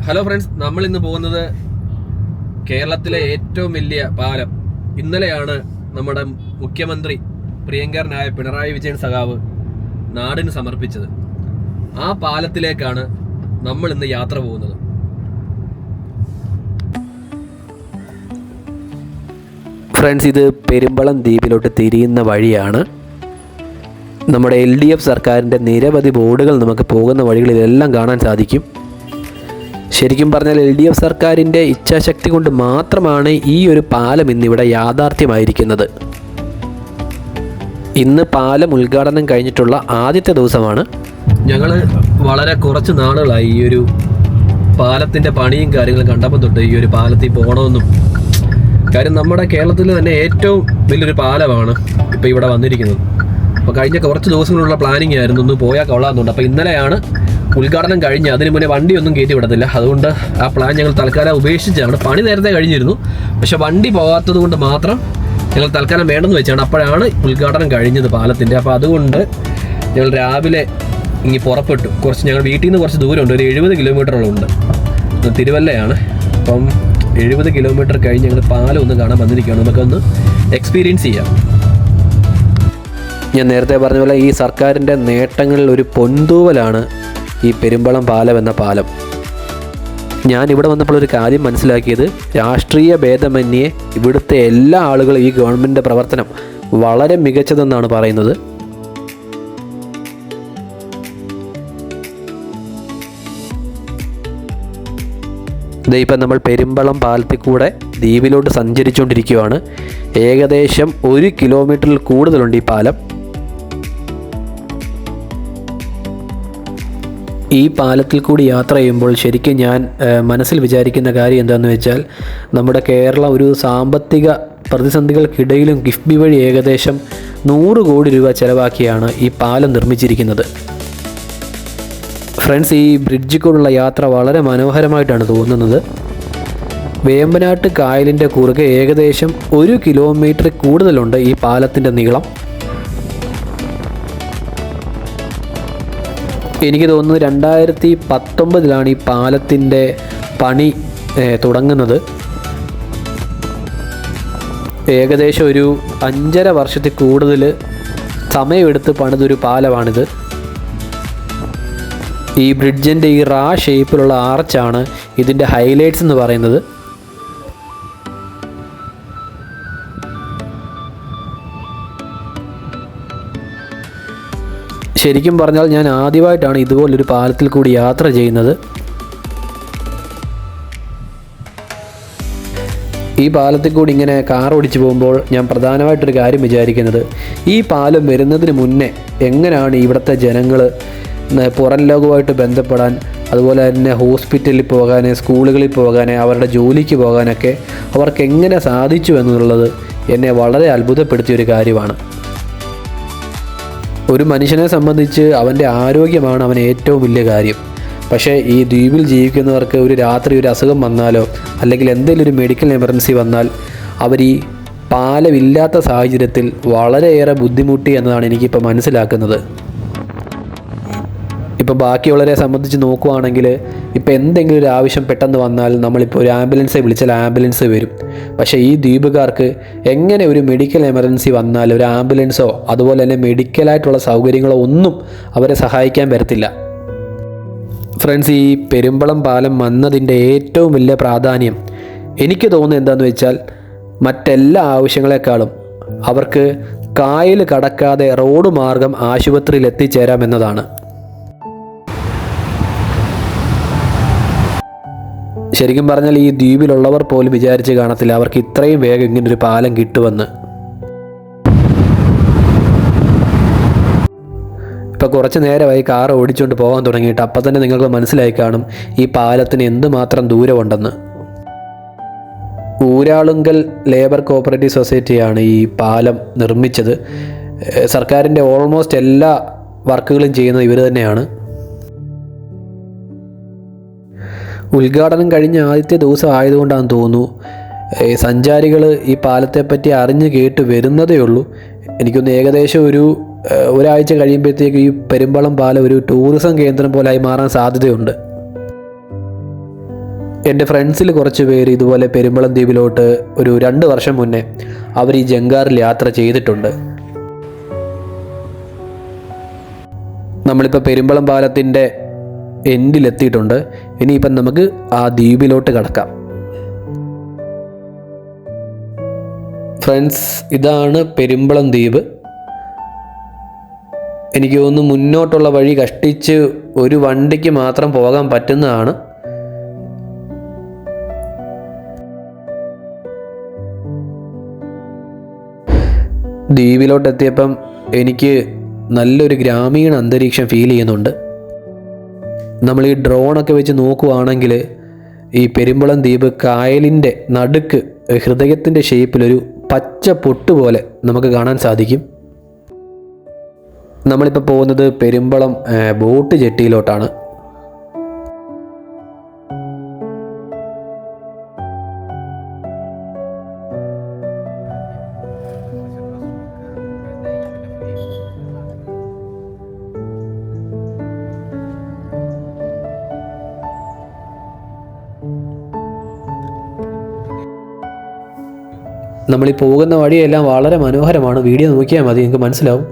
Hello friends, നമ്മൾ ഇന്ന് പോകുന്നത് കേരളത്തിലെ ഏറ്റവും വലിയ പാലം. ഇന്നലെയാണ് നമ്മുടെ മുഖ്യമന്ത്രി പ്രിയങ്കരനായ പിണറായി വിജയൻ സഖാവ് നാടിന് സമർപ്പിച്ചത്. ആ പാലത്തിലേക്കാണ് നമ്മൾ ഇന്ന് യാത്ര പോകുന്നത്. ഫ്രണ്ട്സ്, ഇത് പെരുമ്പളം ദ്വീപിലോട്ട് തിരിയുന്ന വഴിയാണ്. നമ്മുടെ LDF സർക്കാരിൻ്റെ നിരവധി ബോർഡുകൾ നമുക്ക് പോകുന്ന വഴികളിലെല്ലാം കാണാൻ സാധിക്കും. ശരിക്കും പറഞ്ഞാൽ LDF സർക്കാരിൻ്റെ ഇച്ഛാശക്തി കൊണ്ട് മാത്രമാണ് ഈ ഒരു പാലം ഇന്നിവിടെ യാഥാർത്ഥ്യമായിരിക്കുന്നത്. ഇന്ന് പാലം ഉദ്ഘാടനം കഴിഞ്ഞിട്ടുള്ള ആദ്യത്തെ ദിവസമാണ്. ഞങ്ങൾ വളരെ കുറച്ച് നാളുകളായി ഈ ഒരു പാലത്തിൻ്റെ പണിയും കാര്യങ്ങളും കണ്ടപ്പോൾ തൊട്ട് ഈ ഒരു പാലത്തിൽ പോകണമെന്നും, കാര്യം നമ്മുടെ കേരളത്തിൽ തന്നെ ഏറ്റവും വലിയൊരു പാലമാണ് ഇപ്പോൾ ഇവിടെ വന്നിരിക്കുന്നത്. അപ്പോൾ കഴിഞ്ഞ കുറച്ച് ദിവസങ്ങളുള്ള പ്ലാനിങ് ആയിരുന്നു, ഒന്ന് പോയാൽ കൊള്ളാമെന്നുണ്ട്. അപ്പോൾ ഇന്നലെയാണ് ഉദ്ഘാടനം കഴിഞ്ഞ്. അതിന് മുന്നേ വണ്ടിയൊന്നും കയറ്റി വിടത്തില്ല, അതുകൊണ്ട് ആ പ്ലാൻ ഞങ്ങൾ തൽക്കാലം ഉപേക്ഷിച്ചാണ്. പണി നേരത്തെ കഴിഞ്ഞിരുന്നു, പക്ഷെ വണ്ടി പോകാത്തത് കൊണ്ട് മാത്രം ഞങ്ങൾ തൽക്കാലം വേണ്ടെന്ന് വെച്ചാണ്. അപ്പോഴാണ് ഉദ്ഘാടനം കഴിഞ്ഞത് പാലത്തിൻ്റെ. അപ്പോൾ അതുകൊണ്ട് ഞങ്ങൾ രാവിലെ ഇനി പുറപ്പെട്ടു. ഞങ്ങൾ വീട്ടിൽ നിന്ന് കുറച്ച് ദൂരമുണ്ട്, ഒരു 70 കിലോമീറ്ററോളം ഉണ്ട്. തിരുവല്ലയാണ്. അപ്പം 70 കിലോമീറ്റർ കഴിഞ്ഞ് ഞങ്ങൾ പാലം ഒന്ന് കാണാൻ വന്നിരിക്കുകയാണ്. നമുക്കൊന്ന് എക്സ്പീരിയൻസ് ചെയ്യാം. ഞാൻ നേരത്തെ പറഞ്ഞ പോലെ ഈ സർക്കാരിൻ്റെ നേട്ടങ്ങളിൽ ഒരു പൊൻതൂവലാണ് ഈ പെരുമ്പളം പാലം എന്ന പാലം. ഞാനിവിടെ വന്നപ്പോൾ ഒരു കാര്യം മനസ്സിലാക്കിയത്, രാഷ്ട്രീയ ഭേദമന്യേ ഇവിടുത്തെ എല്ലാ ആളുകളും ഈ ഗവൺമെൻറ്റിൻ്റെ പ്രവർത്തനം വളരെ മികച്ചതെന്നാണ് പറയുന്നത്. ഇപ്പം നമ്മൾ പെരുമ്പളം പാലത്തിൽ കൂടെ ദ്വീപിലോട്ട് സഞ്ചരിച്ചുകൊണ്ടിരിക്കുകയാണ്. ഏകദേശം 1 കിലോമീറ്ററിൽ കൂടുതലുണ്ട് ഈ പാലം. ഈ പാലത്തിൽ കൂടി യാത്ര ചെയ്യുമ്പോൾ ശരിക്കും ഞാൻ മനസ്സിൽ വിചാരിക്കുന്ന കാര്യം എന്താണെന്ന് വെച്ചാൽ, നമ്മുടെ കേരളം ഒരു സാമ്പത്തിക പ്രതിസന്ധികൾക്കിടയിലും കിഫ്ബി വഴി ഏകദേശം 100 കോടി രൂപ ചെലവാക്കിയാണ് ഈ പാലം നിർമ്മിച്ചിരിക്കുന്നത്. ഫ്രണ്ട്സ്, ഈ ബ്രിഡ്ജിൽ കൂടെയുള്ള യാത്ര വളരെ മനോഹരമായിട്ടാണ് തോന്നുന്നത്. വേമ്പനാട്ട് കായലിൻ്റെ കുറുകെ ഏകദേശം 1 കിലോമീറ്റർ കൂടുതലുണ്ട് ഈ പാലത്തിൻ്റെ നീളം. എനിക്ക് തോന്നുന്നത് 2019 ഈ പാലത്തിൻ്റെ പണി തുടങ്ങുന്നത്. ഏകദേശം ഒരു 5.5 വർഷത്തിൽ കൂടുതൽ സമയമെടുത്ത് പണിതൊരു പാലമാണിത്. ഈ ബ്രിഡ്ജിൻ്റെ ഈ റാ ഷേപ്പിലുള്ള ആർച്ചാണ് ഇതിൻ്റെ ഹൈലൈറ്റ്സ് എന്ന് പറയുന്നത്. ശരിക്കും പറഞ്ഞാൽ ഞാൻ ആദ്യമായിട്ടാണ് ഇതുപോലൊരു പാലത്തിൽ കൂടി യാത്ര ചെയ്യുന്നത്. ഈ പാലത്തിൽ കൂടി ഇങ്ങനെ കാർ ഓടിച്ച് പോകുമ്പോൾ ഞാൻ പ്രധാനമായിട്ടൊരു കാര്യം വിചാരിക്കുന്നത്, ഈ പാലം വരുന്നതിന് മുന്നേ എങ്ങനെയാണ് ഇവിടുത്തെ ജനങ്ങൾ പുറം ലോകവുമായിട്ട് ബന്ധപ്പെടാൻ, അതുപോലെ തന്നെ ഹോസ്പിറ്റലിൽ പോകാൻ, സ്കൂളുകളിൽ പോകാൻ, അവരുടെ ജോലിക്ക് പോകാനൊക്കെ അവർക്ക് എങ്ങനെ സാധിച്ചു എന്നുള്ളത് എന്നെ വളരെ അത്ഭുതപ്പെടുത്തിയൊരു കാര്യമാണ്. ഒരു മനുഷ്യനെ സംബന്ധിച്ച് അവൻ്റെ ആരോഗ്യമാണ് അവന് ഏറ്റവും വലിയ കാര്യം. പക്ഷേ ഈ ദ്വീപിൽ ജീവിക്കുന്നവർക്ക് ഒരു രാത്രി ഒരു അസുഖം വന്നാലോ അല്ലെങ്കിൽ എന്തെങ്കിലും ഒരു മെഡിക്കൽ എമർജൻസി വന്നാൽ അവർ ഈ പാലമില്ലാത്ത സാഹചര്യത്തിൽ വളരെയേറെ ബുദ്ധിമുട്ടി എന്നതാണ് എനിക്കിപ്പോൾ മനസ്സിലാക്കുന്നത്. ഇപ്പോൾ ബാക്കിയുള്ളവരെ സംബന്ധിച്ച് നോക്കുകയാണെങ്കിൽ, ഇപ്പോൾ എന്തെങ്കിലും ഒരു ആവശ്യം പെട്ടെന്ന് വന്നാൽ നമ്മളിപ്പോൾ ഒരു ആംബുലൻസെ വിളിച്ചാൽ ആംബുലൻസ് വരും. പക്ഷേ ഈ ദ്വീപുകാർക്ക് എങ്ങനെ ഒരു മെഡിക്കൽ എമർജൻസി വന്നാൽ ഒരു ആംബുലൻസോ അതുപോലെ തന്നെ മെഡിക്കലായിട്ടുള്ള സൗകര്യങ്ങളോ ഒന്നും അവരെ സഹായിക്കാൻ വരത്തില്ല. ഫ്രണ്ട്സ്, ഈ പെരുമ്പളം പാലം വന്നതിൻ്റെ ഏറ്റവും വലിയ പ്രാധാന്യം എനിക്ക് തോന്നുന്നത് എന്താണെന്ന് വെച്ചാൽ, മറ്റെല്ലാ ആവശ്യങ്ങളെക്കാളും അവർക്ക് കായൽ കടക്കാതെ റോഡ് മാർഗം ആശുപത്രിയിൽ എത്തിച്ചേരാമെന്നതാണ്. ശരിക്കും പറഞ്ഞാൽ ഈ ദ്വീപിലുള്ളവർ പോലും വിചാരിച്ച് കാണത്തില്ല അവർക്ക് ഇത്രയും വേഗം ഇങ്ങനൊരു പാലം കിട്ടുമെന്ന്. ഇപ്പോൾ കുറച്ച് നേരമായി കാർ ഓടിച്ചുകൊണ്ട് പോകാൻ തുടങ്ങിയിട്ട്. അപ്പം തന്നെ നിങ്ങൾക്ക് മനസ്സിലായി കാണും ഈ പാലത്തിന് എന്തുമാത്രം ദൂരമുണ്ടെന്ന്. ഊരാളുങ്കൽ ലേബർ കോഓപ്പറേറ്റീവ് സൊസൈറ്റിയാണ് ഈ പാലം നിർമ്മിച്ചത്. സർക്കാരിൻ്റെ ഓൾമോസ്റ്റ് എല്ലാ വർക്കുകളും ചെയ്യുന്നത് ഇവർ തന്നെയാണ്. ഉദ്ഘാടനം കഴിഞ്ഞ ആദ്യത്തെ ദിവസം ആയതുകൊണ്ടാണെന്ന് തോന്നുന്നു സഞ്ചാരികൾ ഈ പാലത്തെപ്പറ്റി അറിഞ്ഞ് കേട്ട് വരുന്നതേ ഉള്ളൂ. എനിക്കൊന്ന് ഏകദേശം ഒരാഴ്ച കഴിയുമ്പോഴത്തേക്ക് ഈ പെരുമ്പളം പാലം ഒരു ടൂറിസം കേന്ദ്രം പോലായി മാറാൻ സാധ്യതയുണ്ട്. എൻ്റെ ഫ്രണ്ട്സിൽ കുറച്ച് പേര് ഇതുപോലെ പെരുമ്പളം ദ്വീപിലോട്ട് ഒരു 2 വർഷം മുന്നേ അവർ ഈ ജങ്കാറിൽ യാത്ര ചെയ്തിട്ടുണ്ട്. നമ്മളിപ്പോൾ പെരുമ്പളം പാലത്തിൻ്റെ എൻഡിലെത്തിയിട്ടുണ്ട്. ഇനിയിപ്പം നമുക്ക് ആ ദ്വീപിലോട്ട് കടക്കാം. ഫ്രണ്ട്സ്, ഇതാണ് പെരുമ്പളം ദ്വീപ്. എനിക്ക് തോന്നുന്നു മുന്നോട്ടുള്ള വഴി കഷ്ടിച്ച് ഒരു വണ്ടിക്ക് മാത്രം പോകാൻ പറ്റുന്നതാണ്. ദ്വീപിലോട്ടെത്തിയപ്പം എനിക്ക് നല്ലൊരു ഗ്രാമീണ അന്തരീക്ഷം ഫീൽ ചെയ്യുന്നുണ്ട്. നമ്മൾ ഈ ഡ്രോണൊക്കെ വെച്ച് നോക്കുവാണെങ്കിൽ ഈ പെരുമ്പളം ദ്വീപ് കായലിൻ്റെ നടുക്ക് ഹൃദയത്തിൻ്റെ ഷേപ്പിലൊരു പച്ച പൊട്ട് പോലെ നമുക്ക് കാണാൻ സാധിക്കും. നമ്മളിപ്പോൾ പോകുന്നത് പെരുമ്പളം ബോട്ട് ജെട്ടിയിലോട്ടാണ്. നമ്മളീ പോകുന്ന വഴിയെല്ലാം വളരെ മനോഹരമാണ്. വീഡിയോ നോക്കിയാൽ മതി, നിങ്ങൾക്ക് മനസ്സിലാവും.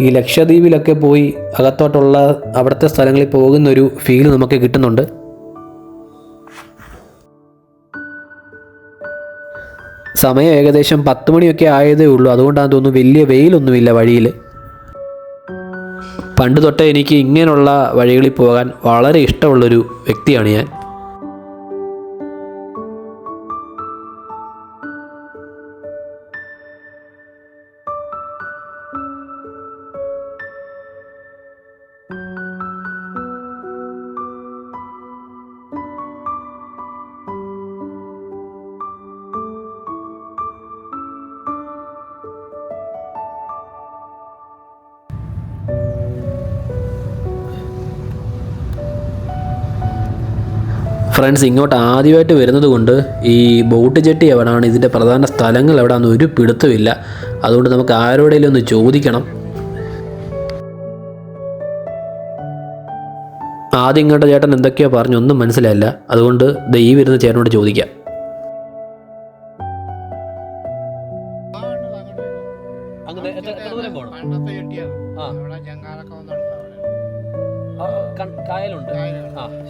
ഈ ലക്ഷദ്വീപിലൊക്കെ പോയി അകത്തോട്ടുള്ള അവിടുത്തെ സ്ഥലങ്ങളിൽ പോകുന്നൊരു ഫീൽ നമുക്ക് കിട്ടുന്നുണ്ട്. സമയം ഏകദേശം 10 മണിയൊക്കെ ആയതേ ഉള്ളൂ. അതുകൊണ്ടാണെന്ന് തോന്നുന്നു വലിയ വെയിലൊന്നുമില്ല വഴിയിൽ. പണ്ട് തൊട്ടേ എനിക്ക് ഇങ്ങനെയുള്ള വഴികളിൽ പോകാൻ വളരെ ഇഷ്ടമുള്ളൊരു വ്യക്തിയാണ് ഞാൻ. ഫ്രണ്ട്സ്, ഇങ്ങോട്ട് ആദ്യമായിട്ട് വരുന്നത് കൊണ്ട് ഈ ബോട്ട് ജെട്ടി എവിടെയാണ്, ഇതിൻ്റെ പ്രധാന സ്ഥലങ്ങൾ എവിടെയാണെന്ന് ഒരു പിടുത്തമില്ല. അതുകൊണ്ട് നമുക്ക് ആരോടെങ്കിലും ഒന്ന് ചോദിക്കണം. ആദ്യം ഇങ്ങോട്ട് ചേട്ടൻ എന്തൊക്കെയോ പറഞ്ഞു, ഒന്നും മനസ്സിലായില്ല. അതുകൊണ്ട് ഈ വരുന്ന ചേട്ടനോട് ചോദിക്കാം. കായലുണ്ട്.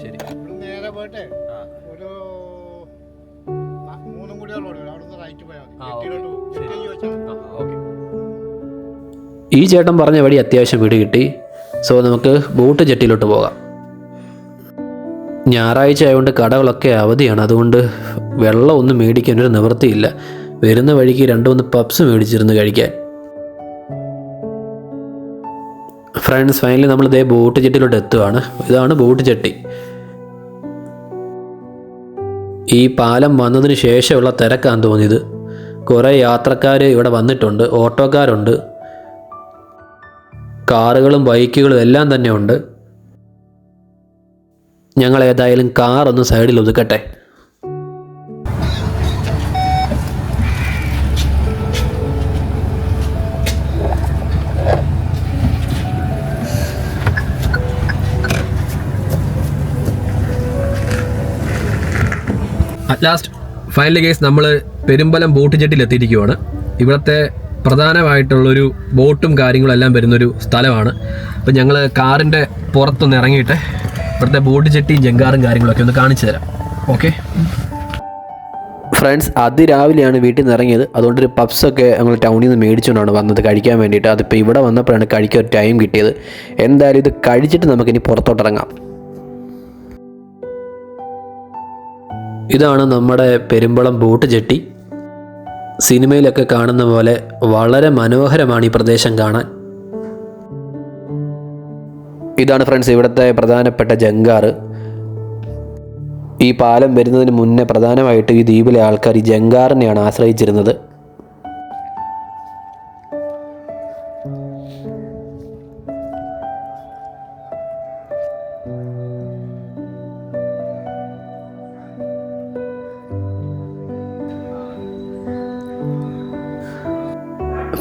ശരി. നേരെ പോയിട്ട് ഒരു 3 കുടികളുണ്ട്. അവിടുന്ന് റൈറ്റ് പോയാൽ മതി. ഈ ചേട്ടൻ പറഞ്ഞ വഴി അത്യാവശ്യം വീട് കിട്ടി. സോ നമുക്ക് ബോട്ട് ജെട്ടിയിലോട്ട് പോകാം. ഞായറാഴ്ച ആയതുകൊണ്ട് കടകളൊക്കെ അവധിയാണ്. അതുകൊണ്ട് വെള്ളം ഒന്നും മേടിക്കാനൊരു നിവൃത്തിയില്ല. വരുന്ന വഴിക്ക് 2-3 പബ്സ് മേടിച്ചിരുന്ന് കഴിക്കാൻ. ഫ്രണ്ട്സ്, ഫൈനലി നമ്മൾ ഇതേ ബോട്ട് ജെട്ടിയിലോട്ട് എത്തുകയാണ്. ഇതാണ് ബോട്ട് ജെട്ടി. ഈ പാലം വന്നതിന് ശേഷമുള്ള തിരക്കാന്ന് തോന്നിയത്. കുറേ യാത്രക്കാർ ഇവിടെ വന്നിട്ടുണ്ട്, ഓട്ടോക്കാരുണ്ട്, കാറുകളും ബൈക്കുകളും എല്ലാം തന്നെ ഉണ്ട്. ഞങ്ങൾ ഏതായാലും കാറൊന്ന് സൈഡിൽ ഒതുക്കട്ടെ. അറ്റ് ലാസ്റ്റ് ഫൈനലി കേസ് നമ്മൾ പെരുമ്പലം ബോട്ട് ജെട്ടിയിൽ എത്തിയിരിക്കുകയാണ്. ഇവിടുത്തെ പ്രധാനമായിട്ടുള്ളൊരു ബോട്ടും കാര്യങ്ങളും എല്ലാം വരുന്നൊരു സ്ഥലമാണ്. അപ്പം ഞങ്ങൾ കാറിൻ്റെ പുറത്തൊന്ന് ഇറങ്ങിയിട്ട് ഇവിടുത്തെ ബോട്ട് ജെട്ടിയും ജങ്കാറും കാര്യങ്ങളൊക്കെ ഒന്ന് കാണിച്ചു തരാം. ഓക്കെ ഫ്രണ്ട്സ്, അതിരാവിലെയാണ് വീട്ടിൽ നിന്ന് ഇറങ്ങിയത്. അതുകൊണ്ടൊരു പബ്സൊക്കെ ഞങ്ങൾ ടൗണിൽ നിന്ന് മേടിച്ചുകൊണ്ടാണ് വന്നത് കഴിക്കാൻ വേണ്ടിയിട്ട്. അതിപ്പോൾ ഇവിടെ വന്നപ്പോഴാണ് കഴിക്കാൻ ഒരു ടൈം കിട്ടിയത്. എന്തായാലും ഇത് കഴിച്ചിട്ട് നമുക്കിനി പുറത്തോട്ടിറങ്ങാം. ഇതാണ് നമ്മുടെ പെരുമ്പളം ബോട്ട് ജെട്ടി. സിനിമയിലൊക്കെ കാണുന്ന പോലെ വളരെ മനോഹരമാണ് ഈ പ്രദേശം കാണാൻ. ഇതാണ് ഫ്രണ്ട്സ് ഇവിടുത്തെ പ്രധാനപ്പെട്ട ജങ്കാറ്. ഈ പാലം വരുന്നതിന് മുന്നേ പ്രധാനമായിട്ട് ഈ ദ്വീപിലെ ആൾക്കാർ ഈ ജങ്കാറിനെയാണ് ആശ്രയിച്ചിരുന്നത്.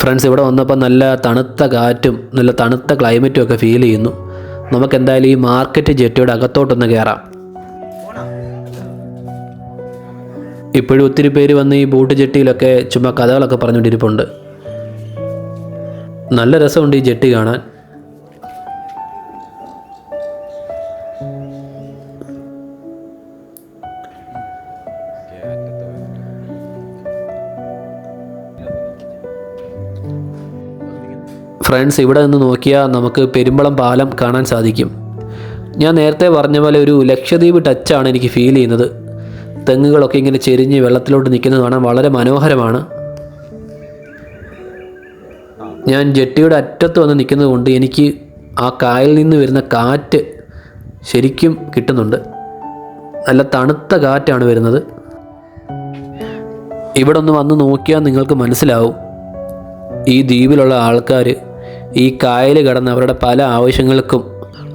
ഫ്രണ്ട്സ്, ഇവിടെ വന്നപ്പോൾ നല്ല തണുത്ത കാറ്റും നല്ല തണുത്ത ക്ലൈമറ്റും ഒക്കെ ഫീൽ ചെയ്യുന്നു. നമുക്കെന്തായാലും ഈ മാർക്കറ്റ് ജെട്ടിയുടെ അകത്തോട്ടൊന്ന് കയറാം. ഇപ്പോഴും ഒത്തിരി പേര് വന്ന് ഈ ബോട്ട് ജെട്ടിയിലൊക്കെ ചുമ്മാ കഥകളൊക്കെ പറഞ്ഞുകൊണ്ടിരിപ്പുണ്ട്. നല്ല രസമുണ്ട് ഈ ജെട്ടി കാണാൻ. ഫ്രണ്ട്സ്, ഇവിടെ നിന്ന് നോക്കിയാൽ നമുക്ക് പെരുമ്പളം പാലം കാണാൻ സാധിക്കും. ഞാൻ നേരത്തെ പറഞ്ഞ പോലെ ഒരു ലക്ഷദ്വീപ് ടച്ചാണ് എനിക്ക് ഫീൽ ചെയ്യുന്നത്. തെങ്ങുകളൊക്കെ ഇങ്ങനെ ചെരിഞ്ഞ് വെള്ളത്തിലോട്ട് നിൽക്കുന്നത് കാണാൻ വളരെ മനോഹരമാണ്. ഞാൻ ജെട്ടിയുടെ അറ്റത്ത് വന്ന് നിൽക്കുന്നത് കൊണ്ട് എനിക്ക് ആ കായലിൽ നിന്ന് വരുന്ന കാറ്റ് ശരിക്കും കിട്ടുന്നുണ്ട്. നല്ല തണുത്ത കാറ്റാണ് വരുന്നത്. ഇവിടെ ഒന്ന് വന്ന് നോക്കിയാൽ നിങ്ങൾക്ക് മനസ്സിലാവും ഈ ദ്വീപിലുള്ള ആൾക്കാർ ഈ കായൽ കടന്ന് അവരുടെ പല ആവശ്യങ്ങൾക്കും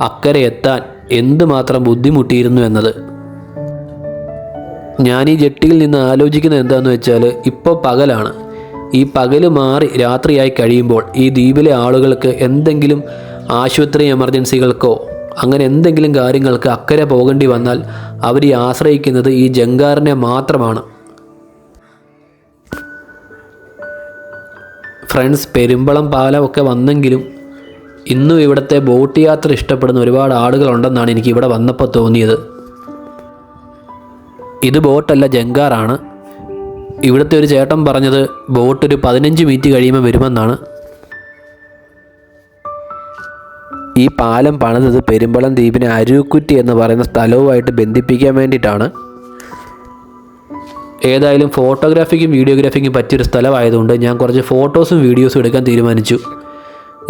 അക്കരെ എത്താൻ എന്തുമാത്രം ബുദ്ധിമുട്ടിയിരുന്നു എന്നത്. ഞാൻ ഈ ജെട്ടിയിൽ നിന്ന് ആലോചിക്കുന്നത് എന്താണെന്ന് വെച്ചാൽ, ഇപ്പോൾ പകലാണ്. ഈ പകൽ മാറി രാത്രിയായി കഴിയുമ്പോൾ ഈ ദ്വീപിലെ ആളുകൾക്ക് എന്തെങ്കിലും ആശുപത്രി എമർജൻസികൾക്കോ അങ്ങനെ എന്തെങ്കിലും കാര്യങ്ങൾക്ക് അക്കരെ പോകേണ്ടി വന്നാൽ അവർ ആശ്രയിക്കുന്നത് ഈ ജങ്കാറിനെ മാത്രമാണ്. ഫ്രണ്ട്സ്, പെരുമ്പളം പാലമൊക്കെ വന്നെങ്കിലും ഇന്നും ഇവിടുത്തെ ബോട്ട് യാത്ര ഇഷ്ടപ്പെടുന്ന ഒരുപാട് ആളുകളുണ്ടെന്നാണ് എനിക്ക് ഇവിടെ വന്നപ്പോൾ തോന്നിയത്. ഇത് ബോട്ടല്ല, ജങ്കാറാണ്. ഇവിടുത്തെ ഒരു ചേട്ടൻ പറഞ്ഞത് ബോട്ട് ഒരു 15 മിനിറ്റ് കഴിയുമ്പോൾ വരുമെന്നാണ്. ഈ പാലം പണിതത് പെരുമ്പളം ദ്വീപിനെ അരൂക്കുറ്റി എന്ന് പറയുന്ന സ്ഥലവുമായിട്ട് ബന്ധിപ്പിക്കാൻ വേണ്ടിയിട്ടാണ്. ഏതായാലും ഫോട്ടോഗ്രാഫിക്കും വീഡിയോഗ്രാഫിക്കും പറ്റിയൊരു സ്ഥലമായതുകൊണ്ട് ഞാൻ കുറച്ച് ഫോട്ടോസും വീഡിയോസും എടുക്കാൻ തീരുമാനിച്ചു.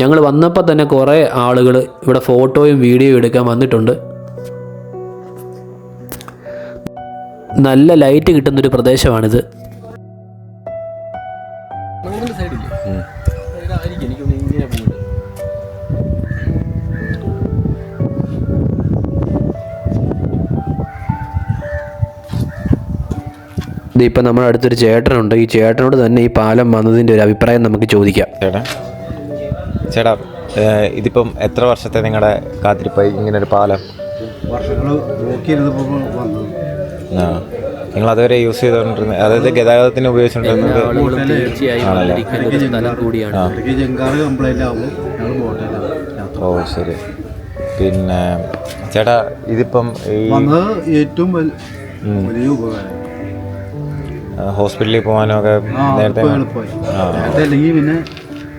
ഞങ്ങൾ വന്നപ്പോൾ തന്നെ കുറേ ആളുകൾ ഇവിടെ ഫോട്ടോയും വീഡിയോയും എടുക്കാൻ വന്നിട്ടുണ്ട്. നല്ല ലൈറ്റ് കിട്ടുന്നൊരു പ്രദേശമാണിത്. ഇതിപ്പോൾ നമ്മുടെ അടുത്തൊരു ചേട്ടനുണ്ട്. ഈ ചേട്ടനോട് തന്നെ ഈ പാലം വന്നതിൻ്റെ ഒരു അഭിപ്രായം നമുക്ക് ചോദിക്കാം. ചേട്ടാ, ഇതിപ്പം എത്ര വർഷത്തെ നിങ്ങളുടെ കാത്തിരിപ്പായി ഇങ്ങനൊരു പാലം? വർഷങ്ങൾ നോക്കിയിരുന്നപ്പോൾ വന്നത്. ആ, നിങ്ങൾ അതുവരെ യൂസ് ചെയ്തുകൊണ്ടിരുന്നത്, അതായത് ഗതാഗതത്തിന് ഉപയോഗിച്ചുകൊണ്ടിരുന്നത്? ഇടയ്ക്ക് ജങ്കാറ് കംപ്ലൈൻ്റ് ആകുമ്പോൾ ഞങ്ങൾ ബോട്ടിലാണ്. ഓ ശരി. പിന്നെ ചേട്ടാ, ഇതിപ്പം ഈ വന്നത് ഏറ്റവും വലിയ ഉപകാരം. ഹോസ്പിറ്റലിൽ പോകാനോ ഒക്കെ നേരത്തെ എളുപ്പമായി. നേരത്തെ അല്ലെങ്കിൽ പിന്നെ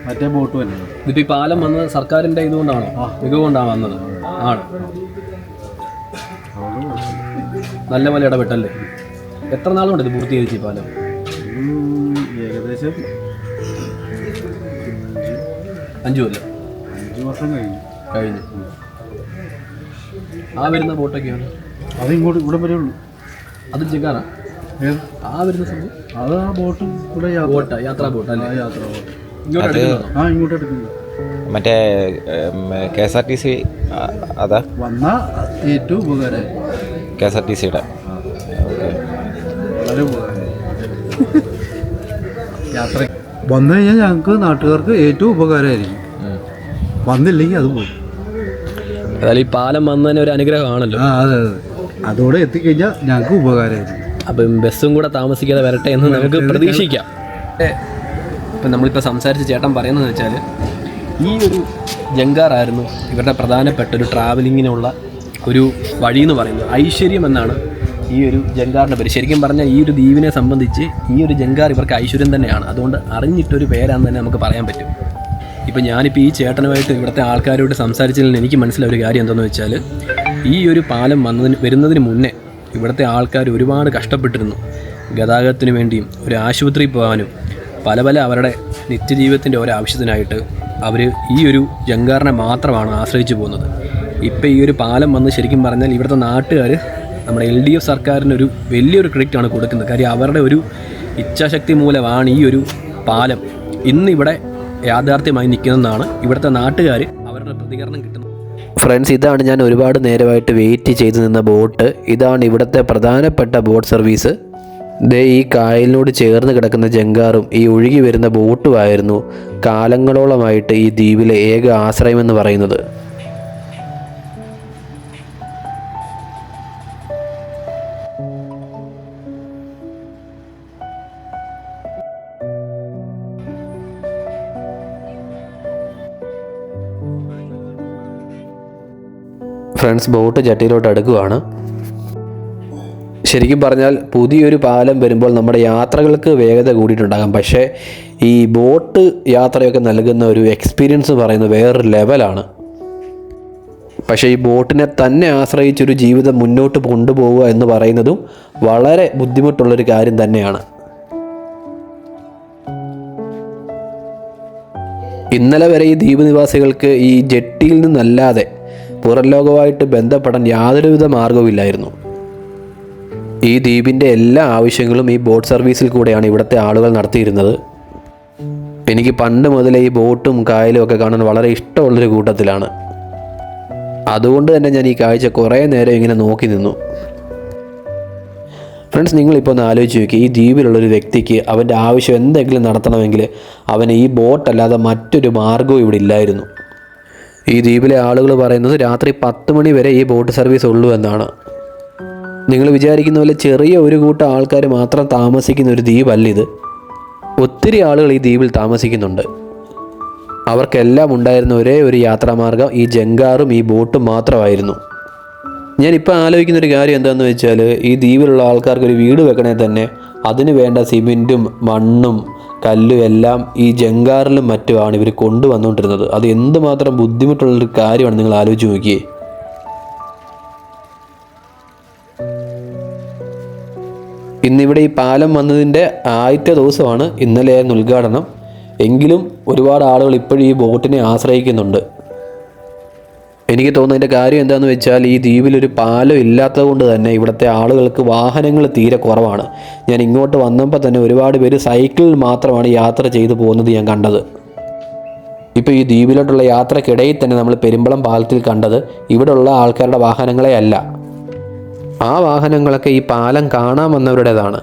മറ്റേ ബോട്ട് തന്നെ. ഇതിപ്പോൾ ഈ പാലം വന്നത് സർക്കാരിൻ്റെ ഇതുകൊണ്ടാണോ, മികവുകൊണ്ടാണ് വന്നത്? ആണ്. നല്ല പോലെ ഇടപെട്ടല്ലേ? എത്ര നാളുകൊണ്ട് ഇത് പൂർത്തീകരിച്ചു ഈ പാലം? ഏകദേശം 5 കൊല്ലം. 5 വർഷം കഴിഞ്ഞു. ആ വരുന്ന ബോട്ടൊക്കെയാണ് അത് ഇങ്ങോട്ട് ഇവിടെ വരെ ഉള്ളൂ. അത് ജങ്കാറാ? ആ വരുന്ന സംഭവം അത് ആ ബോട്ടും ഇവിടെ യാത്രാ ബോട്ട് അല്ലേ? യാത്രാ ബോട്ട് ഇങ്ങോട്ട് ഇങ്ങോട്ട് എടുക്കുന്നു. മറ്റേ KSRTC അതാ വന്ന ഏറ്റവും ഉപകാരമായി. KSRTCയുടെ വളരെ ഉപകാരം. യാത്ര വന്നു കഴിഞ്ഞാൽ ഞങ്ങൾക്ക് നാട്ടുകാർക്ക് ഏറ്റവും ഉപകാരമായിരിക്കും. വന്നില്ലെങ്കിൽ അത് പോകും. അതായത് ഈ പാലം വന്നതിന് ഒരു അനുഗ്രഹമാണല്ലോ. അതെ അതെ, അതോടെ എത്തിക്കഴിഞ്ഞാൽ ഞങ്ങൾക്ക് ഉപകാരമായിരിക്കും. അപ്പം ബസ്സും കൂടെ താമസിക്കാതെ വരട്ടെ എന്ന് നമുക്ക് പ്രതീക്ഷിക്കാം. ഇപ്പം നമ്മളിപ്പോൾ സംസാരിച്ച ചേട്ടൻ പറയുന്നതെന്ന് വെച്ചാൽ, ഈ ഒരു ജങ്കാറായിരുന്നു ഇവരുടെ പ്രധാനപ്പെട്ട ഒരു ട്രാവലിങ്ങിനുള്ള ഒരു വഴി എന്ന് പറയുന്നത്. ഐശ്വര്യം എന്നാണ് ഈ ഒരു ജങ്കാറിൻ്റെ പേര്. ശരിക്കും പറഞ്ഞാൽ ഈ ഒരു ദ്വീപിനെ സംബന്ധിച്ച് ഈ ഒരു ജങ്കാർ ഇവർക്ക് ഐശ്വര്യം തന്നെയാണ്. അതുകൊണ്ട് അറിഞ്ഞിട്ടൊരു പേരാണെന്ന് തന്നെ നമുക്ക് പറയാൻ പറ്റും. ഇപ്പം ഞാനിപ്പോൾ ഈ ചേട്ടനുമായിട്ട് ഇവിടുത്തെ ആൾക്കാരോട് സംസാരിച്ചതിൽ എനിക്ക് മനസ്സിലായ ഒരു കാര്യം എന്താണെന്ന് വെച്ചാൽ, ഈ ഒരു പാലം വരുന്നതിന് മുന്നേ ഇവിടുത്തെ ആൾക്കാർ ഒരുപാട് കഷ്ടപ്പെട്ടിരുന്നു. ഗതാഗതത്തിന് വേണ്ടിയും ഒരു ആശുപത്രിയിൽ പോകാനും പല അവരുടെ നിത്യജീവിതത്തിൻ്റെ ഓരോ ആവശ്യത്തിനായിട്ട് അവർ ഈ ഒരു ജങ്കാറിനെ മാത്രമാണ് ആശ്രയിച്ചു പോകുന്നത്. ഇപ്പം ഈ ഒരു പാലം വന്ന് ശരിക്കും പറഞ്ഞാൽ ഇവിടുത്തെ നാട്ടുകാർ നമ്മുടെ LDF സർക്കാരിനൊരു വലിയൊരു ക്രെഡിറ്റാണ് കൊടുക്കുന്നത്. കാര്യം അവരുടെ ഒരു ഇച്ഛാശക്തി മൂലമാണ് ഈ ഒരു പാലം ഇന്നിവിടെ യാഥാർത്ഥ്യമായി നിൽക്കുന്നതെന്നാണ് ഇവിടുത്തെ നാട്ടുകാർ അവരുടെ പ്രതികരണം കിട്ടുന്നത്. ഫ്രണ്ട്സ്, ഇതാണ് ഞാൻ ഒരുപാട് നേരമായിട്ട് വെയിറ്റ് ചെയ്ത് നിന്ന ബോട്ട്. ഇതാണ് ഇവിടുത്തെ പ്രധാനപ്പെട്ട ബോട്ട് സർവീസ്. ദേ ഈ കായലിനോട് ചേർന്ന് കിടക്കുന്ന ജങ്കാറും ഈ ഒഴുകി വരുന്ന ബോട്ടുമായിരുന്നു കാലങ്ങളോളമായിട്ട് ഈ ദ്വീപിലെ ഏക ആശ്രയമെന്ന് പറയുന്നത്. ഫ്രണ്ട്സ് ബോട്ട് ജട്ടിയിലോട്ട് അടുക്കുവാണ്. ശരിക്കും പറഞ്ഞാൽ പുതിയൊരു പാലം വരുമ്പോൾ നമ്മുടെ യാത്രകൾക്ക് വേഗത കൂടിയിട്ടുണ്ടാകാം. പക്ഷേ ഈ ബോട്ട് യാത്രയൊക്കെ നൽകുന്ന ഒരു എക്സ്പീരിയൻസ് പറയുന്നത് വേറൊരു ലെവലാണ്. പക്ഷേ ഈ ബോട്ടിനെ തന്നെ ആശ്രയിച്ചൊരു ജീവിതം മുന്നോട്ട് കൊണ്ടുപോവുക എന്ന് പറയുന്നതും വളരെ ബുദ്ധിമുട്ടുള്ളൊരു കാര്യം തന്നെയാണ്. ഇന്നലെ വരെ ഈ ദ്വീപ് നിവാസികൾക്ക് ഈ ജെട്ടിയിൽ നിന്നല്ലാതെ പുറം ലോകവുമായിട്ട് ബന്ധപ്പെടാൻ യാതൊരുവിധ മാർഗവുമില്ലായിരുന്നു. ഈ ദ്വീപിൻ്റെ എല്ലാ ആവശ്യങ്ങളും ഈ ബോട്ട് സർവീസിൽ കൂടെയാണ് ഇവിടുത്തെ ആളുകൾ നടത്തിയിരുന്നത്. എനിക്ക് പണ്ട് മുതലേ ഈ ബോട്ടും കായലും ഒക്കെ കാണാൻ വളരെ ഇഷ്ടമുള്ളൊരു കൂട്ടത്തിലാണ്. അതുകൊണ്ട് തന്നെ ഞാൻ ഈ കാഴ്ച കുറേ നേരം ഇങ്ങനെ നോക്കി നിന്നു. ഫ്രണ്ട്സ്, നിങ്ങളിപ്പോൾ ഒന്ന് ആലോചിച്ച് നോക്കി, ഈ ദ്വീപിലുള്ളൊരു വ്യക്തിക്ക് അവൻ്റെ ആവശ്യം എന്തെങ്കിലും നടത്തണമെങ്കിൽ അവന് ഈ ബോട്ടല്ലാതെ മറ്റൊരു മാർഗ്ഗവും ഇവിടെ ഇല്ലായിരുന്നു. ഈ ദ്വീപിലെ ആളുകൾ പറയുന്നത് രാത്രി 10 മണി വരെ ഈ ബോട്ട് സർവീസ് ഉള്ളൂ എന്നാണ്. നിങ്ങൾ വിചാരിക്കുന്ന പോലെ ചെറിയ ഒരു കൂട്ടം ആൾക്കാർ മാത്രം താമസിക്കുന്ന ഒരു ദ്വീപല്ല ഇത്. ഒത്തിരി ആളുകൾ ഈ ദ്വീപിൽ താമസിക്കുന്നുണ്ട്. അവർക്കെല്ലാം ഉണ്ടായിരുന്ന ഒരേ ഒരു യാത്രാമാർഗ്ഗം ഈ ജങ്കാറും ഈ ബോട്ടും മാത്രമായിരുന്നു. ഞാനിപ്പോൾ ആലോചിക്കുന്നൊരു കാര്യം എന്താണെന്ന് വെച്ചാൽ, ഈ ദ്വീപിലുള്ള ആൾക്കാർക്ക് ഒരു വീട് വെക്കണേ തന്നെ അതിന് വേണ്ട സിമെൻറ്റും മണ്ണും കല്ലും എല്ലാം ഈ ജങ്കാറിലും മറ്റുമാണ് ഇവർ കൊണ്ടുവന്നുകൊണ്ടിരുന്നത്. അത് എന്തുമാത്രം ബുദ്ധിമുട്ടുള്ളൊരു കാര്യമാണ് നിങ്ങൾ ആലോചിച്ച് നോക്കിയേ. ഇന്നിവിടെ ഈ പാലം വന്നതിൻ്റെ ആദ്യത്തെ ദിവസമാണ്, ഇന്നലെയായിരുന്നു ഉദ്ഘാടനം. എങ്കിലും ഒരുപാട് ആളുകൾ ഇപ്പോഴും ഈ ബോട്ടിനെ ആശ്രയിക്കുന്നുണ്ട്. എനിക്ക് തോന്നുന്നതിൻ്റെ കാര്യം എന്താണെന്ന് വെച്ചാൽ, ഈ ദ്വീപിലൊരു പാലം ഇല്ലാത്തത് കൊണ്ട് തന്നെ ഇവിടുത്തെ ആളുകൾക്ക് വാഹനങ്ങൾ തീരെ കുറവാണ്. ഞാൻ ഇങ്ങോട്ട് വന്നപ്പോൾ തന്നെ ഒരുപാട് പേര് സൈക്കിളിൽ മാത്രമാണ് യാത്ര ചെയ്തു പോകുന്നത് ഞാൻ കണ്ടത്. ഇപ്പോൾ ഈ ദ്വീപിലോട്ടുള്ള യാത്രക്കിടയിൽ തന്നെ നമ്മൾ പെരുമ്പളം പാലത്തിൽ കണ്ടത് ഇവിടെയുള്ള ആൾക്കാരുടെ വാഹനങ്ങളെ അല്ല. ആ വാഹനങ്ങളൊക്കെ ഈ പാലം കാണാൻ വന്നവരുടേതാണ്.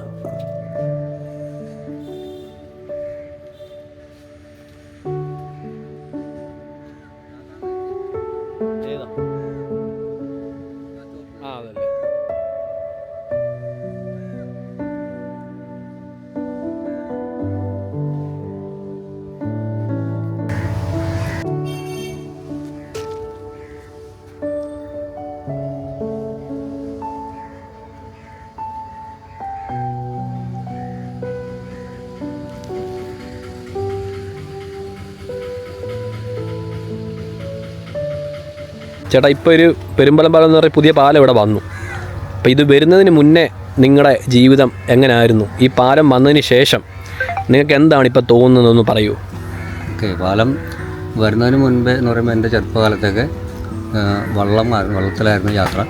ചേട്ടാ, ഇപ്പോൾ ഒരു പെരുമ്പളം പാലം എന്ന് പറയുന്ന പുതിയ പാലം ഇവിടെ വന്നു. അപ്പോൾ ഇത് വരുന്നതിന് മുന്നേ നിങ്ങളുടെ ജീവിതം എങ്ങനെയായിരുന്നു? ഈ പാലം വന്നതിന് ശേഷം നിങ്ങൾക്ക് എന്താണ് ഇപ്പോൾ തോന്നുന്നതെന്ന് പറയൂ. ഓക്കെ, പാലം വരുന്നതിന് മുൻപേ എന്ന് പറയുമ്പോൾ എൻ്റെ ചെറുപ്പകാലത്തൊക്കെ വള്ളത്തിലായിരുന്നു യാത്ര.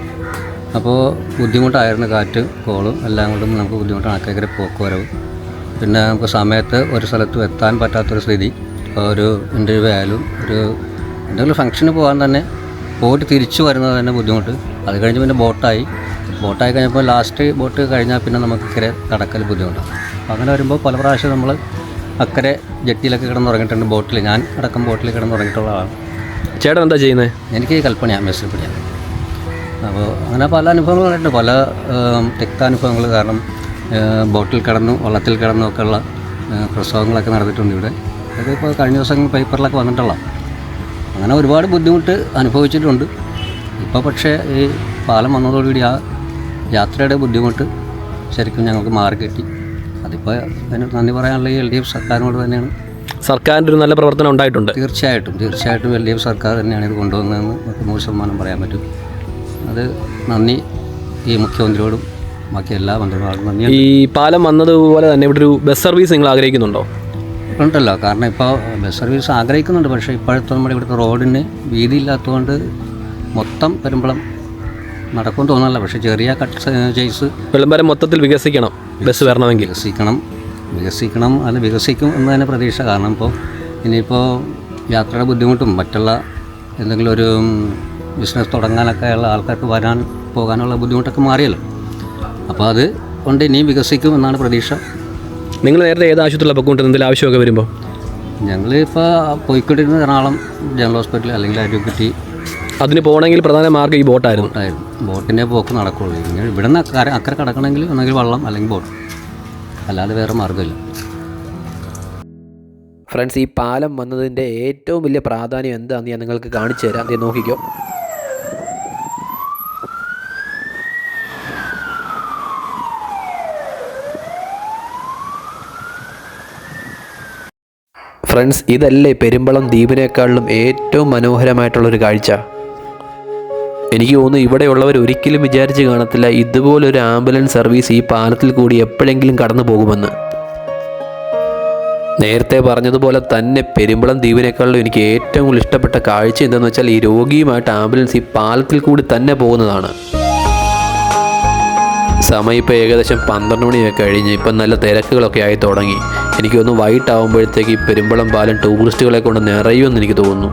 അപ്പോൾ ബുദ്ധിമുട്ടായിരുന്നു, കാറ്റ് കോളും എല്ലാം കൊണ്ടും നമുക്ക് ബുദ്ധിമുട്ടാണ്. അക്കരെ പോക്കുവരവ്, പിന്നെ നമുക്ക് സമയത്ത് ഒരു സ്ഥലത്തും എത്താൻ പറ്റാത്തൊരു സ്ഥിതി. ഒരു ഇൻ്റർവ്യൂ ആയാലും ഒരു എന്തെങ്കിലും ഫംഗ്ഷന് പോകാൻ തന്നെ പോയിട്ട് തിരിച്ചു വരുന്നത് തന്നെ ബുദ്ധിമുട്ട്. അത് കഴിഞ്ഞ് പിന്നെ ബോട്ടായി കഴിഞ്ഞപ്പോൾ ലാസ്റ്റ് ബോട്ട് കഴിഞ്ഞാൽ പിന്നെ നമുക്ക് ഇക്കരെ കടക്കൽ ബുദ്ധിമുട്ടാണ്. അപ്പോൾ അങ്ങനെ വരുമ്പോൾ പല പ്രാവശ്യം നമ്മൾ അക്കരെ ജെട്ടിയിലൊക്കെ കിടന്നുറങ്ങിയിട്ടുണ്ട്. ബോട്ടിൽ ഞാൻ അടക്കം ബോട്ടിൽ കിടന്നുറങ്ങിയിട്ടുള്ള ആളാണ്. ചേട്ടൻ എന്താ ചെയ്യുന്നത്? എനിക്ക് കൽപ്പനയാണ്, മെസ്സിൽ പഠിയാണ്. അപ്പോൾ അങ്ങനെ പല അനുഭവങ്ങൾ കണ്ടിട്ടുണ്ട്, പല തിക്താനുഭവങ്ങൾ. കാരണം ബോട്ടിൽ കിടന്നു വള്ളത്തിൽ കിടന്നു ഒക്കെയുള്ള പ്രസവങ്ങളൊക്കെ നടന്നിട്ടുണ്ട് ഇവിടെ. അതൊക്കെ ഇപ്പോൾ കഴിഞ്ഞ ദിവസം പേപ്പറിലൊക്കെ വന്നിട്ടുള്ള. അങ്ങനെ ഒരുപാട് ബുദ്ധിമുട്ട് അനുഭവിച്ചിട്ടുണ്ട്. ഇപ്പോൾ പക്ഷേ ഈ പാലം വന്നതോടുകൂടി ആ യാത്രയുടെ ബുദ്ധിമുട്ട് ശരിക്കും ഞങ്ങൾക്ക് മാറി കിട്ടി. അതിപ്പോൾ അതിന് നന്ദി പറയാനുള്ള ഈ LDF സർക്കാരിനോട് തന്നെയാണ്. സർക്കാരിൻ്റെ ഒരു നല്ല പ്രവർത്തനം ഉണ്ടായിട്ടുണ്ട്. തീർച്ചയായിട്ടും LDF സർക്കാർ തന്നെയാണ് ഇത് കൊണ്ടുവന്നതെന്ന് നമുക്ക് 100% പറയാൻ പറ്റും. അത് നന്ദി ഈ മുഖ്യമന്ത്രിയോടും ബാക്കി എല്ലാ മന്ത്രിമാരോടും നന്ദി. ഈ പാലം വന്നതുപോലെ തന്നെ ഇവിടെ ഒരു ബസ് സർവീസ് നിങ്ങൾ ആഗ്രഹിക്കുന്നുണ്ടോ? ഉണ്ടല്ലോ, കാരണം ഇപ്പോൾ ബസ് സർവീസ് ആഗ്രഹിക്കുന്നുണ്ട്. പക്ഷേ ഇപ്പോഴത്തെ നമ്മുടെ ഇവിടുത്തെ റോഡിന് വീതി ഇല്ലാത്തതുകൊണ്ട് മൊത്തം പെരുമ്പളം നടക്കുമെന്ന് തോന്നുന്നില്ല. പക്ഷേ ചെറിയ ചേസ് വെള്ളമ്പരം മൊത്തത്തിൽ വികസിക്കണം, ബസ് വരണമെങ്കിൽ വികസിക്കണം. അത് വികസിക്കും എന്ന് തന്നെ പ്രതീക്ഷ. കാരണം ഇപ്പോൾ ഇനിയിപ്പോൾ യാത്രയുടെ ബുദ്ധിമുട്ടും മറ്റുള്ള എന്തെങ്കിലും ഒരു ബിസിനസ് തുടങ്ങാനൊക്കെ ഉള്ള ആൾക്കാർക്ക് പോകാനുള്ള ബുദ്ധിമുട്ടൊക്കെ മാറിയല്ലോ. അപ്പോൾ അത് കൊണ്ട് ഇനിയും വികസിക്കും എന്നാണ് പ്രതീക്ഷ. നിങ്ങൾ നേരത്തെ ഏത് ആശുപത്രിയിലാണ് പൊയ്ക്കൊണ്ടിരുന്നത് എന്തെങ്കിലും ആവശ്യമൊക്കെ വരുമ്പോൾ? ഞങ്ങളിപ്പോൾ പോയിക്കൊണ്ടിരുന്നത് എറണാകുളം ജനറൽ ഹോസ്പിറ്റൽ അല്ലെങ്കിൽ അരുക്കുറ്റി. അതിന് പോകണമെങ്കിൽ പ്രധാന മാർഗ്ഗം ഈ ബോട്ടായിരുന്നു. ബോട്ടിൻ്റെ പോക്ക് നടക്കുള്ളൂ. ഇങ്ങനെ ഇവിടെ നിന്ന് അക്കരെ കടക്കണമെങ്കിൽ ഒന്നെങ്കിൽ വള്ളം അല്ലെങ്കിൽ ബോട്ട്, അല്ലാതെ വേറെ മാർഗ്ഗമില്ല. ഫ്രണ്ട്സ്, ഈ പാലം വന്നതിൻ്റെ ഏറ്റവും വലിയ പ്രാധാന്യം എന്താണെന്ന് ഞാൻ നിങ്ങൾക്ക് കാണിച്ചു തരാം. നോക്കിക്കോ. ഫ്രണ്ട്സ്, ഇതല്ലേ പെരുമ്പളം ദ്വീപിനേക്കാളിലും ഏറ്റവും മനോഹരമായിട്ടുള്ളൊരു കാഴ്ച. എനിക്ക് തോന്നുന്നു ഇവിടെയുള്ളവർ ഒരിക്കലും വിചാരിച്ച് കാണത്തില്ല ഇതുപോലൊരു ആംബുലൻസ് സർവീസ് ഈ പാലത്തിൽ കൂടി എപ്പോഴെങ്കിലും കടന്നു പോകുമെന്ന്. നേരത്തെ പറഞ്ഞതുപോലെ തന്നെ പെരുമ്പളം ദ്വീപിനേക്കാളും എനിക്ക് ഏറ്റവും കൂടുതൽ ഇഷ്ടപ്പെട്ട കാഴ്ച എന്താണെന്ന് വെച്ചാൽ ഈ രോഗിയുമായിട്ട് ആംബുലൻസ് ഈ പാലത്തിൽ കൂടി തന്നെ പോകുന്നതാണ്. സമയം ഇപ്പോൾ ഏകദേശം 12 മണിയൊക്കെ കഴിഞ്ഞ് ഇപ്പം നല്ല തിരക്കുകളൊക്കെ ആയി തുടങ്ങി. എനിക്ക് തോന്നുന്നു വൈകിട്ടാവുമ്പോഴത്തേക്ക് ഈ പെരുമ്പളം പാലം ടൂറിസ്റ്റുകളെ കൊണ്ട് നിറയുമെന്ന് എനിക്ക് തോന്നുന്നു.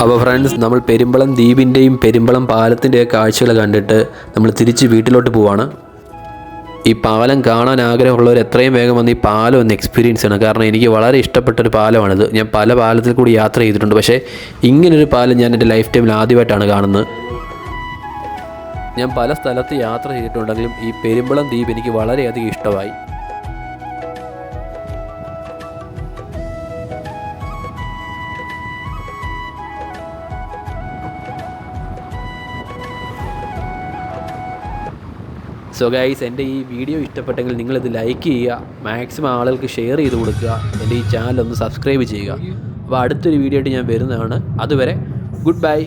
അപ്പോൾ ഫ്രണ്ട്സ്, നമ്മൾ പെരുമ്പളം ദ്വീപിൻ്റെയും പെരുമ്പളം പാലത്തിൻ്റെയും കാഴ്ചകൾ കണ്ടിട്ട് നമ്മൾ തിരിച്ച് വീട്ടിലോട്ട് പോവാണ്. ഈ പാലം കാണാൻ ആഗ്രഹമുള്ളവർ എത്രയും വേഗം വന്ന് ഈ പാലം ഒന്ന് എക്സ്പീരിയൻസ് ചെയ്യണം. കാരണം എനിക്ക് വളരെ ഇഷ്ടപ്പെട്ടൊരു പാലമാണിത്. ഞാൻ പല പാലത്തിൽ കൂടി യാത്ര ചെയ്തിട്ടുണ്ട്, പക്ഷേ ഇങ്ങനൊരു പാലം ഞാൻ എൻ്റെ ലൈഫ് ടൈമിൽ ആദ്യമായിട്ടാണ് കാണുന്നത്. ഞാൻ പല സ്ഥലത്ത് യാത്ര ചെയ്തിട്ടുണ്ടെങ്കിലും ഈ പെരുമ്പളം ദ്വീപ് എനിക്ക് വളരെയധികം ഇഷ്ടമായി. സോ ഗൈസ്, എൻ്റെ ഈ വീഡിയോ ഇഷ്ടപ്പെട്ടെങ്കിൽ നിങ്ങളിത് ലൈക്ക് ചെയ്യുക, മാക്സിമം ആളുകൾക്ക് ഷെയർ ചെയ്ത് കൊടുക്കുക, എൻ്റെ ഈ ചാനൽ ഒന്ന് സബ്സ്ക്രൈബ് ചെയ്യുക. അപ്പോൾ അടുത്തൊരു വീഡിയോ ആയിട്ട് ഞാൻ വരുന്നതാണ്. അതുവരെ ഗുഡ് ബൈ.